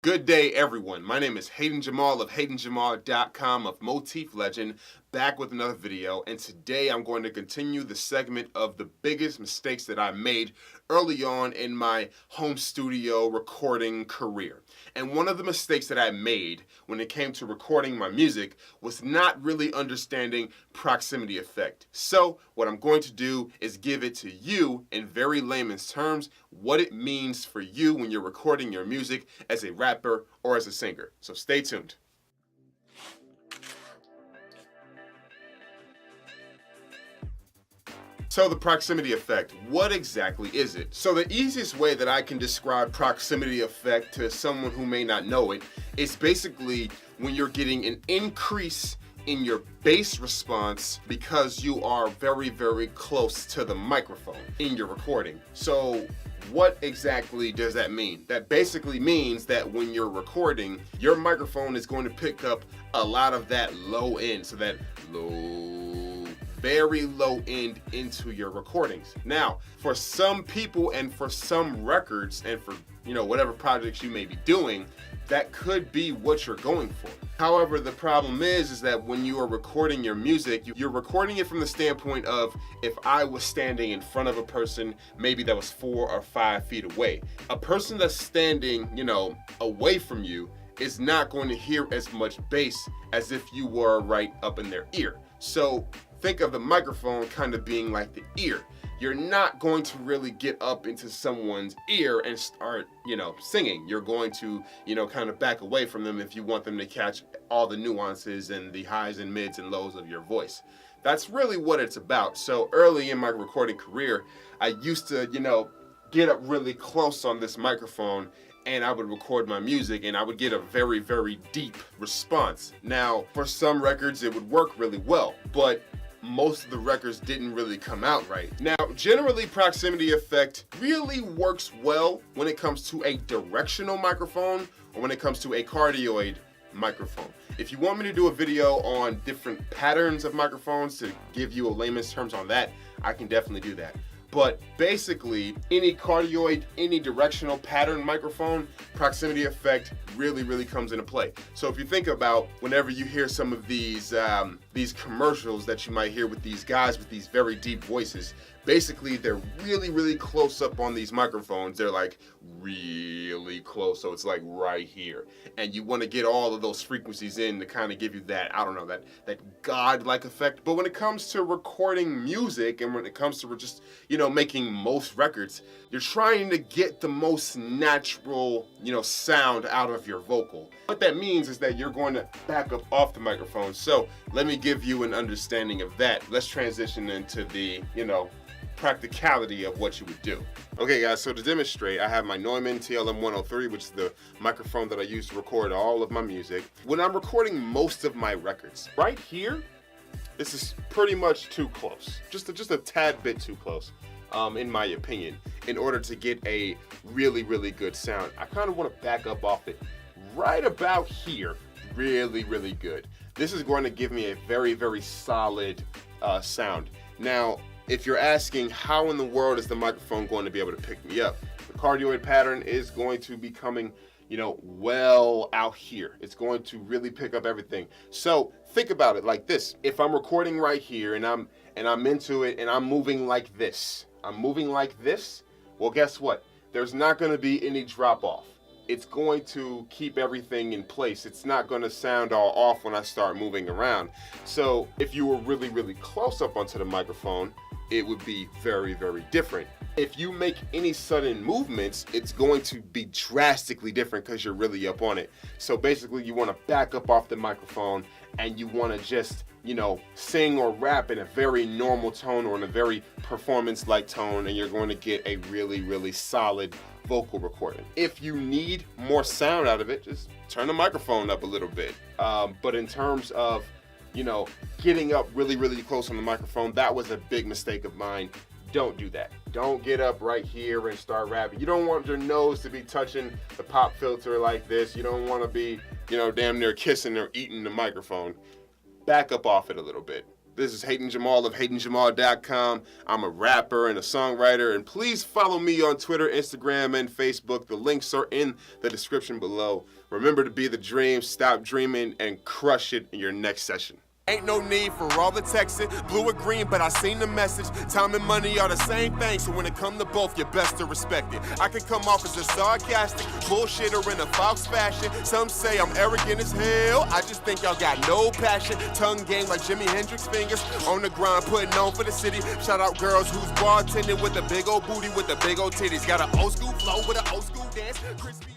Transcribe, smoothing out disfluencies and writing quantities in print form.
Good day, everyone. My name is Hayden Jamal of HaydenJamal.com of Motif Legend, back with another video, and today I'm going to continue the segment of the biggest mistakes that I made early on in my home studio recording career. And one of the mistakes that I made when it came to recording my music was not really understanding proximity effect. So what I'm going to do is give it to you in very layman's terms, what it means for you when you're recording your music as a rapper or as a singer. So stay tuned. So the proximity effect, what exactly is it? So the easiest way that I can describe proximity effect to someone who may not know it is basically when you're getting an increase in your bass response because you are very, very close to the microphone in your recording. So what exactly does that mean? That basically means that when you're recording, your microphone is going to pick up a lot of that low end, so that very low end into your recordings. Now, for some people and for some records and for, whatever projects you may be doing, that could be what you're going for. However, the problem is that when you are recording your music, you're recording it from the standpoint of if I was standing in front of a person, maybe that was 4 or 5 feet away. A person that's standing, away from you is not going to hear as much bass as if you were right up in their ear. So think of the microphone kind of being like the ear. You're not going to really get up into someone's ear and start, singing. You're going to, kind of back away from them if you want them to catch all the nuances and the highs and mids and lows of your voice. That's really what it's about. So early in my recording career, I used to, get up really close on this microphone and I would record my music and I would get a very, very deep response. Now, for some records, it would work really well, but most of the records didn't really come out right. Now, generally, proximity effect really works well when it comes to a directional microphone or when it comes to a cardioid microphone. If you want me to do a video on different patterns of microphones to give you a layman's terms on that, I can definitely do that. But basically, any cardioid, any directional pattern microphone, proximity effect really, really comes into play. So if you think about whenever you hear some of these commercials that you might hear with these guys with these very deep voices, basically they're really, really close up on these microphones. They're like really close, so it's like right here. And you want to get all of those frequencies in to kind of give you that, that God-like effect. But when it comes to recording music and when it comes to just, making most records, you're trying to get the most natural, sound out of your vocal. What that means is that you're going to back up off the microphone. So let me give you an understanding of that. Let's transition into the, practicality of what you would do. Okay guys, so to demonstrate, I have my Neumann TLM-103, which is the microphone that I use to record all of my music. When I'm recording most of my records, right here, this is pretty much too close. Just a tad bit too close, in my opinion, in order to get a really, really good sound. I kind of want to back up off it right about here, really, really good. This is going to give me a very, very solid sound. Now, if you're asking how in the world is the microphone going to be able to pick me up, the cardioid pattern is going to be coming, well out here. It's going to really pick up everything. So think about it like this. If I'm recording right here and I'm into it and I'm moving like this, well, guess what? There's not going to be any drop off. It's going to keep everything in place. It's not going to sound all off when I start moving around. So if you were really, really close up onto the microphone, it would be very, very different. If you make any sudden movements, it's going to be drastically different because you're really up on it. So basically you want to back up off the microphone and you want to just, sing or rap in a very normal tone or in a very performance-like tone, and you're going to get a really, really solid vocal recording. If you need more sound out of it, just turn the microphone up a little bit. But in terms of, getting up really, really close on the microphone, that was a big mistake of mine. Don't do that. Don't get up right here and start rapping. You don't want your nose to be touching the pop filter like this. You don't want to be, damn near kissing or eating the microphone. Back up off it a little bit. This is Hayden Jamal of HaydenJamal.com. I'm a rapper and a songwriter, and please follow me on Twitter, Instagram, and Facebook. The links are in the description below. Remember to be the dream, stop dreaming, and crush it in your next session. Ain't no need for all the texting, blue or green, but I seen the message. Time and money are the same thing, so when it come to both, you're best to respect it. I can come off as a sarcastic bullshitter in a false fashion. Some say I'm arrogant as hell, I just think y'all got no passion. Tongue game like Jimi Hendrix fingers, on the grind putting on for the city. Shout out girls who's bartending with a big old booty with the big old titties. Got an old school flow with an old school dance, crispy.